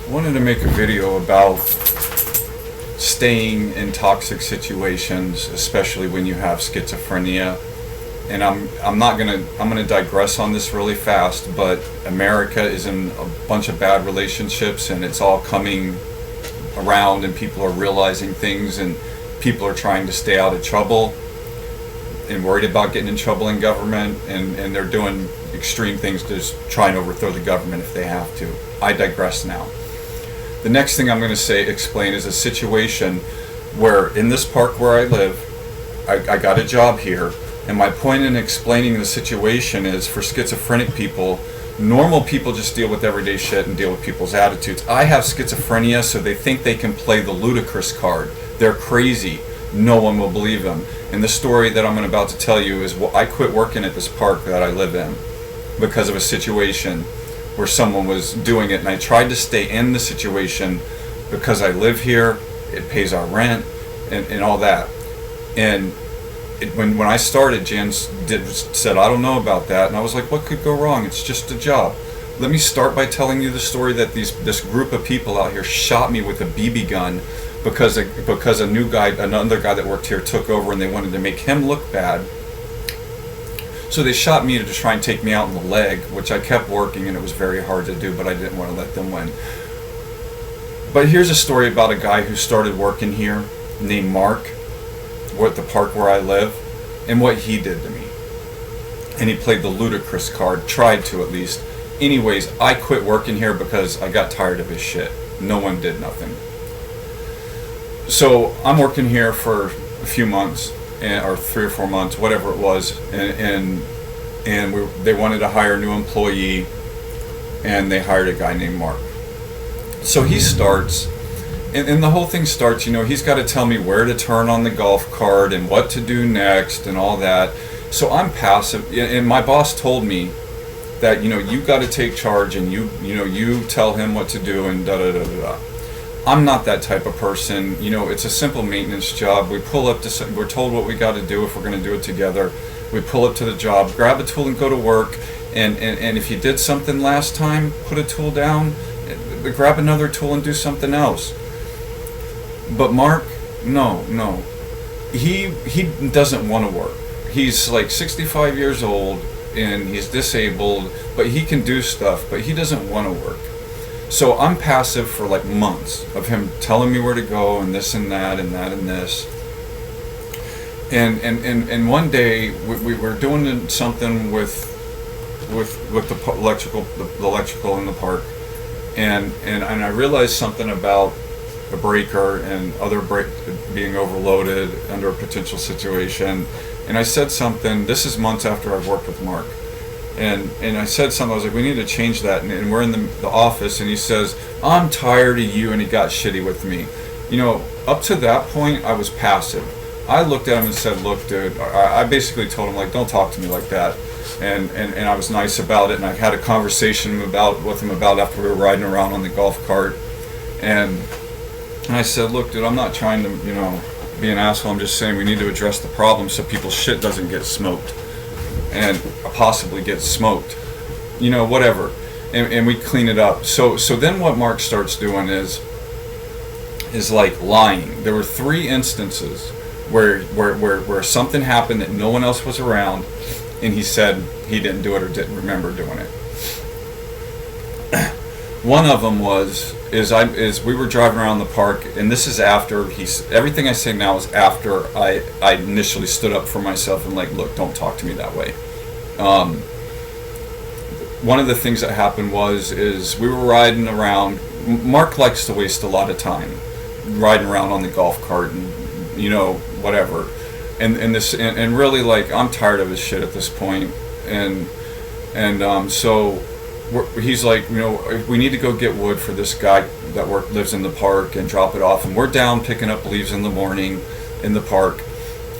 wanted to make a video about staying in toxic situations, especially when you have schizophrenia. And I'm gonna digress on this really fast, but America is in a bunch of bad relationships, and it's all coming around, and people are realizing things, and people are trying to stay out of trouble and worried about getting in trouble in government, and they're doing extreme things to just try and overthrow the government if they have to. I digress now. The next thing I'm going to explain is a situation where in this park where I live, I got a job here, and my point in explaining the situation is for schizophrenic people, normal people just deal with everyday shit and deal with people's attitudes. I have schizophrenia, so they think they can play the ludicrous card. They're crazy. No one will believe them. And the story that I'm about to tell you is I quit working at this park that I live in because of a situation where someone was doing it, and I tried to stay in the situation because I live here, it pays our rent, and all that. And when I started, Jan said, I don't know about that, and I was like, what could go wrong? It's just a job. Let me start by telling you the story that this group of people out here shot me with a BB gun because another guy that worked here took over, and they wanted to make him look bad. So they shot me to try and take me out in the leg, which I kept working, and it was very hard to do, but I didn't want to let them win. But here's a story about a guy who started working here named Mark at the park where I live, and what he did to me. And he played the ludicrous card, tried to at least. Anyways, I quit working here because I got tired of his shit. No one did nothing. So I'm working here for a few months, or 3 or 4 months, whatever it was, and they wanted to hire a new employee, and they hired a guy named Mark. So he starts, and the whole thing starts, he's got to tell me where to turn on the golf cart and what to do next and all that. So I'm passive, and my boss told me that, you got to take charge, and you tell him what to do, and da da da da da. I'm not that type of person. It's a simple maintenance job. We pull up to, we're told what we got to do if we're going to do it together. We pull up to the job, grab a tool and go to work. And if you did something last time, put a tool down, grab another tool and do something else. But Mark, no. He doesn't want to work. He's like 65 years old and he's disabled, but he can do stuff, but he doesn't want to work. So I'm passive for like months of him telling me where to go and this and that and that and this. And one day we were doing something with the electrical in the park, and I realized something about a breaker and other being overloaded under a potential situation. And I said something. This is months after I've worked with Mark. And I said something, I was like, we need to change that. And we're in the office, and he says, I'm tired of you, and he got shitty with me. Up to that point, I was passive. I looked at him and said, look, dude, I basically told him, like, don't talk to me like that. And I was nice about it, and I had a conversation with him about after we were riding around on the golf cart. And I said, look, dude, I'm not trying to, be an asshole. I'm just saying we need to address the problem so people's shit doesn't get smoked. And possibly get smoked, whatever, and we clean it up. So then what Mark starts doing is like lying. There were 3 instances where something happened that no one else was around, and he said he didn't do it or didn't remember doing it. One of them is we were driving around the park, and this is after everything I say now is after I initially stood up for myself and like, look, don't talk to me that way. One of the things that happened is we were riding around. Mark likes to waste a lot of time riding around on the golf cart and whatever, and really, like, I'm tired of his shit at this point, and so he's like, we need to go get wood for this guy that lives in the park and drop it off. And we're down picking up leaves in the morning in the park,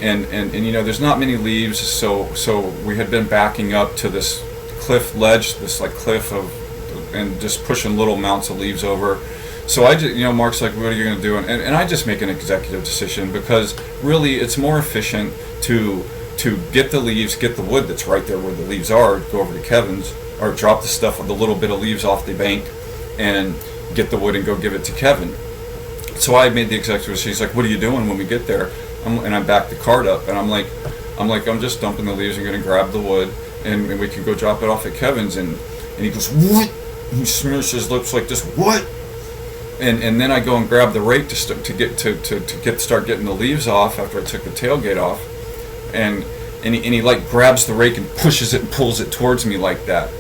and there's not many leaves, so we had been backing up to this cliff ledge, this like cliff and just pushing little amounts of leaves over. So I just, Mark's like, what are you going to do? And I just make an executive decision, because really it's more efficient to get the leaves, get the wood that's right there where the leaves are, go over to Kevin's, or drop the little bit of leaves off the bank, and get the wood and go give it to Kevin. So I made the executive. She's like, what are you doing when we get there? And I backed the cart up, and I'm like, I'm just dumping the leaves. I'm going to grab the wood, and we can go drop it off at Kevin's. And he goes, what? He smears his lips like this, what? And then I go and grab the rake to start getting the leaves off after I took the tailgate off, and he like grabs the rake and pushes it and pulls it towards me like that.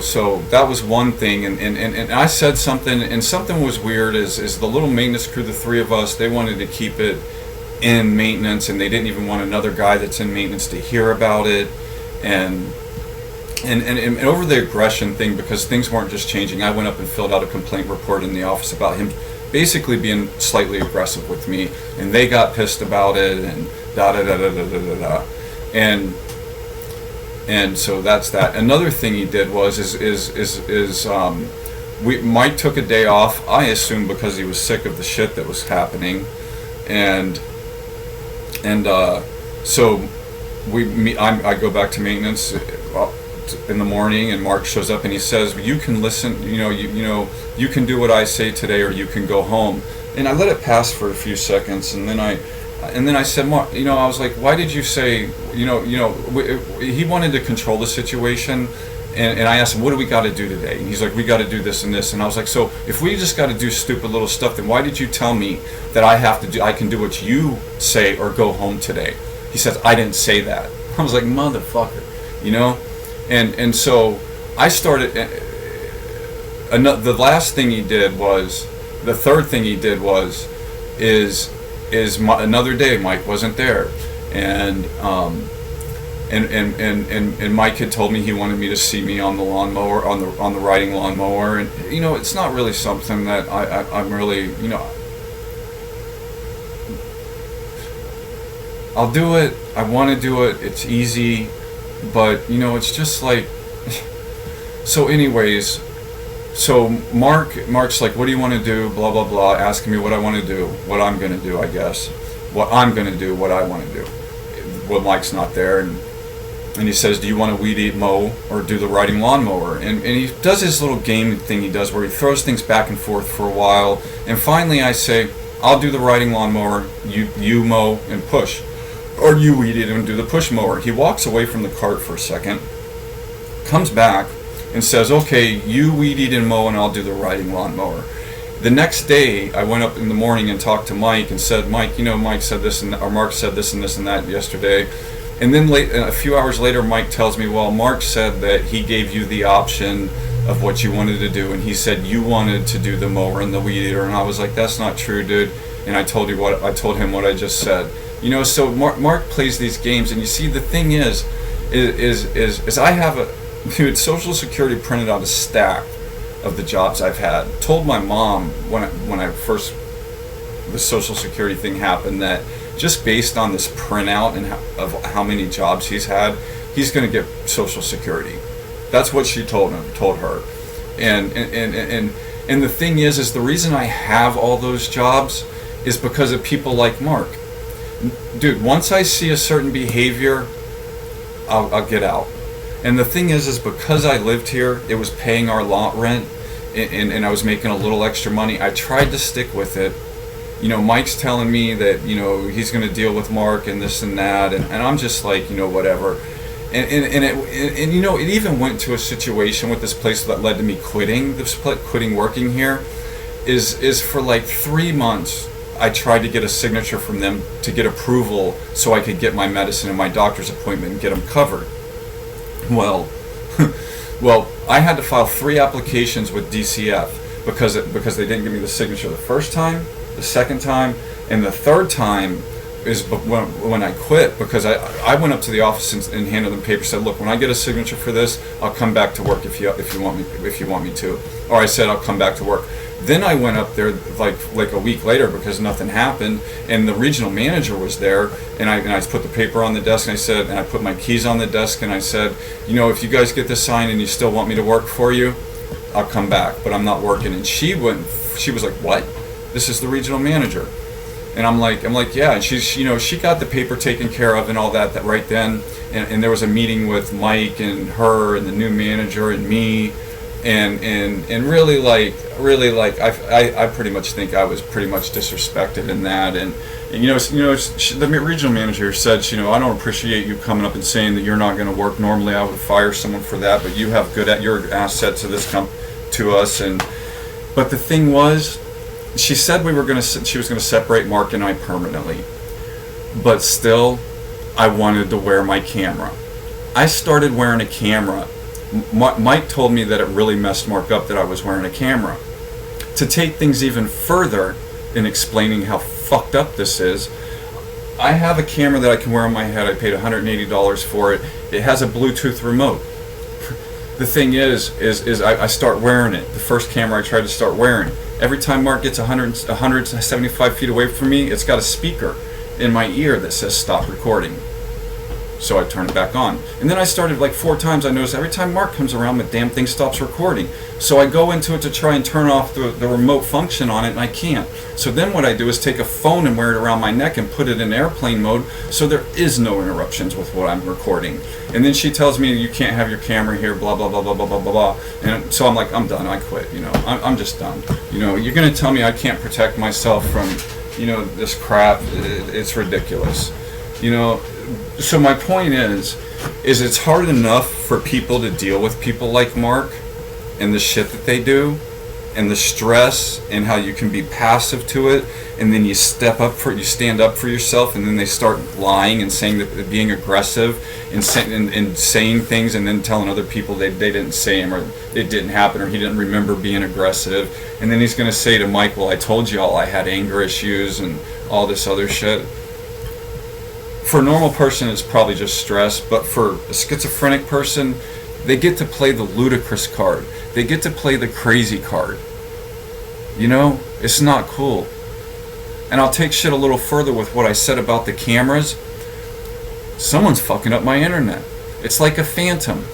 So that was one thing, and I said something, and something was weird. Is the little maintenance crew, the three of us, they wanted to keep it in maintenance, and they didn't even want another guy that's in maintenance to hear about it, and over the aggression thing, because things weren't just changing. I went up and filled out a complaint report in the office about him basically being slightly aggressive with me, and they got pissed about it, and da da da da da da da, and so that's that. Another thing he did was Mike took a day off. I assume because he was sick of the shit that was happening, and so I go back to maintenance in the morning, and Mark shows up and he says, you can listen, you can do what I say today, or you can go home. And I let it pass for a few seconds, and then I said, Mark, I was like, why did you say, he wanted to control the situation, and I asked him, what do we got to do today? And he's like, we got to do this and this. And I was like, so if we just got to do stupid little stuff, then why did you tell me that I can do what you say or go home today? He says, I didn't say that. I was like, motherfucker, and so I started. The last thing he did was, the third thing he did was, another day Mike wasn't there, and Mike had told me he wanted me to see me on the lawnmower, on the riding lawnmower, and it's not really something that I'm really, I'll do it. I want to do it. It's easy, but it's just like. So, anyways, so Mark's like, what do you want to do? Blah blah blah. Asking me what I want to do, what I'm going to do. I guess what I'm going to do, what I want to do. Well, Mike's not there, and he says, do you want to weed eat, mow, or do the riding lawnmower? And he does his little game thing he does where he throws things back and forth for a while, and finally I say, I'll do the riding lawnmower, you mow and push, or you weed eat and do the push mower. He walks away from the cart for a second, comes back, and says, okay, you weed eat and mow, and I'll do the riding lawnmower. The next day, I went up in the morning and talked to Mike and said, Mike, Mike said this, or Mark said this and this and that yesterday. And then a few hours later, Mike tells me, well, Mark said that he gave you the option of what you wanted to do, and he said you wanted to do the mower and the weed eater. And I was like, that's not true, dude. And I told him what I just said. So Mark plays these games, and you see, the thing is I have dude, Social Security printed out a stack of the jobs I've had. Told my mom when I first, the Social Security thing happened, that just based on this printout and of how many jobs he's had, he's going to get Social Security. That's what she told her. And the thing is the reason I have all those jobs is because of people like Mark. Dude, once I see a certain behavior, I'll get out. And the thing is because I lived here, it was paying our lot rent, and I was making a little extra money. I tried to stick with it. Mike's telling me that, he's going to deal with Mark and this and that, and I'm just like, whatever. And it even went to a situation with this place that led to me quitting working here, is for like 3 months, I tried to get a signature from them to get approval so I could get my medicine and my doctor's appointment and get them covered. Well, I had to file 3 applications with DCF because they didn't give me the signature the first time, the second time, and the third time is when I quit, because I went up to the office and handed them papers. Said, look, when I get a signature for this, I'll come back to work if you want me to. Or I said, I'll come back to work. Then I went up there like a week later because nothing happened, and the regional manager was there, and I put the paper on the desk, and I put my keys on the desk, and I said, if you guys get this signed and you still want me to work for you, I'll come back, but I'm not working. And she was like, what? This is the regional manager. And I'm like, yeah. And she got the paper taken care of and all that right then. And there was a meeting with Mike and her and the new manager and me. and really like I pretty much think I was pretty much disrespected in that. And the regional manager said, I don't appreciate you coming up and saying that you're not going to work. Normally I would fire someone for that, but you have you're asset to this to us. But the thing was, she said she was going to separate Mark and I permanently, but still I wanted to wear my camera. I started wearing a camera. Mike told me that it really messed Mark up that I was wearing a camera. To take things even further in explaining how fucked up this is, I have a camera that I can wear on my head. I paid $180 for it. It has a Bluetooth remote. The thing is I start wearing it. The first camera I tried to start wearing. Every time Mark gets 175 feet away from me, it's got a speaker in my ear that says stop recording. So I turned it back on. And then I started like 4 times. I noticed every time Mark comes around, the damn thing stops recording. So I go into it to try and turn off the remote function on it, and I can't. So then what I do is take a phone and wear it around my neck and put it in airplane mode so there is no interruptions with what I'm recording. And then she tells me, you can't have your camera here, blah, blah, blah, blah, blah, blah, blah, blah. And so I'm like, I'm done. I quit. I'm just done. You're going to tell me I can't protect myself from, this crap. It's ridiculous. So my point is it's hard enough for people to deal with people like Mark and the shit that they do and the stress and how you can be passive to it, and then you stand up for yourself, and then they start lying and saying that being aggressive and saying things and then telling other people they didn't say him, or it didn't happen, or he didn't remember being aggressive, and then he's going to say to Mike, well, I told you all I had anger issues and all this other shit. For a normal person, it's probably just stress, but for a schizophrenic person, they get to play the ludicrous card. They get to play the crazy card. It's not cool. And I'll take shit a little further with what I said about the cameras. Someone's fucking up my internet. It's like a phantom.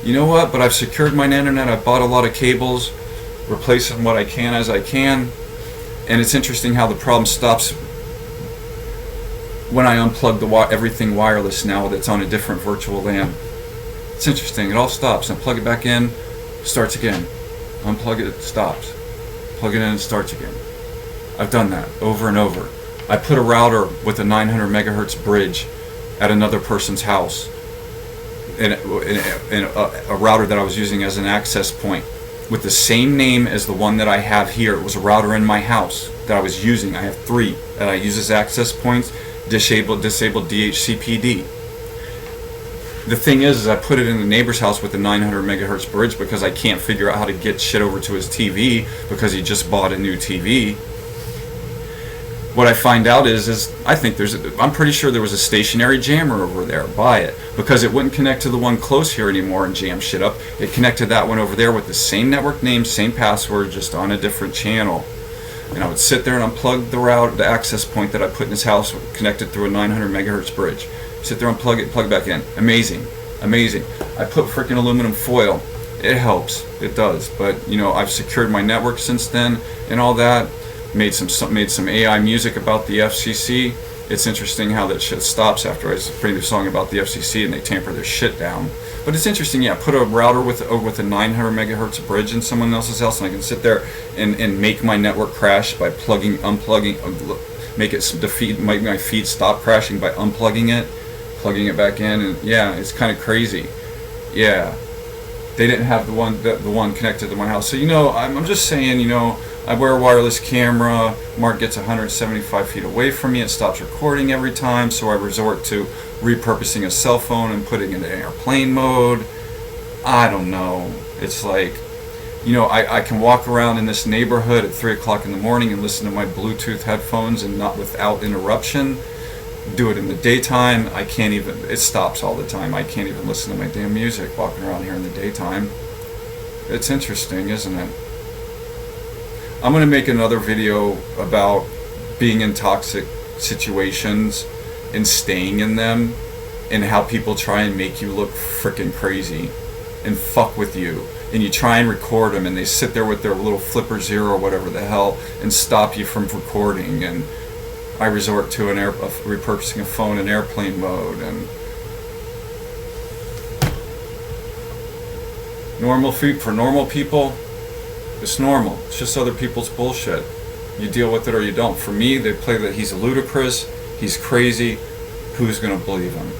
You know what? But I've secured my internet. I bought a lot of cables, replacing what I can as I can. And it's interesting how the problem stops when I unplug everything wireless now that's on a different virtual LAN. It's interesting. It all stops. I plug it back in, starts again. Unplug it, stops. Plug it in, it starts again. I've done that over and over. I put a router with a 900 megahertz bridge at another person's house, in a router that I was using as an access point with the same name as the one that I have here. It was a router in my house that I was using. I have 3 that I use as access points. Disabled DHCPD. The thing is I put it in the neighbor's house with the 900 megahertz bridge because I can't figure out how to get shit over to his TV because he just bought a new TV. What I find out is I think I'm pretty sure there was a stationary jammer over there by it, because it wouldn't connect to the one close here anymore and jam shit up. It connected that one over there with the same network name, same password, just on a different channel. And I would sit there and unplug the access point that I put in his house, connected through a 900 megahertz bridge. Sit there and plug it back in. Amazing. I put freaking aluminum foil. It helps. It does. But I've secured my network since then and all that. Made some AI music about the FCC. It's interesting how that shit stops after I played a song about the FCC and they tamper their shit down. But it's interesting, yeah. Put a router with a 900 megahertz bridge in someone else's house, and I can sit there and make my network crash by unplugging, make my feed stop crashing by unplugging it, plugging it back in, and yeah, it's kind of crazy. Yeah, they didn't have the one connected to my house. So I'm just saying, I wear a wireless camera. Mark gets 175 feet away from me. It stops recording every time, so I resort to repurposing a cell phone and putting it in airplane mode. I don't know. It's like, I can walk around in this neighborhood at 3 o'clock in the morning and listen to my Bluetooth headphones and not without interruption. Do it in the daytime. It stops all the time. I can't even listen to my damn music walking around here in the daytime. It's interesting, isn't it? I'm going to make another video about being in toxic situations and staying in them, and how people try and make you look freaking crazy and fuck with you, and you try and record them and they sit there with their little flipper zero or whatever the hell and stop you from recording, and I resort to repurposing a phone in airplane mode. And For normal people, it's normal. It's just other people's bullshit. You deal with it or you don't. For me, they play that he's ludicrous, he's crazy. Who's gonna believe him?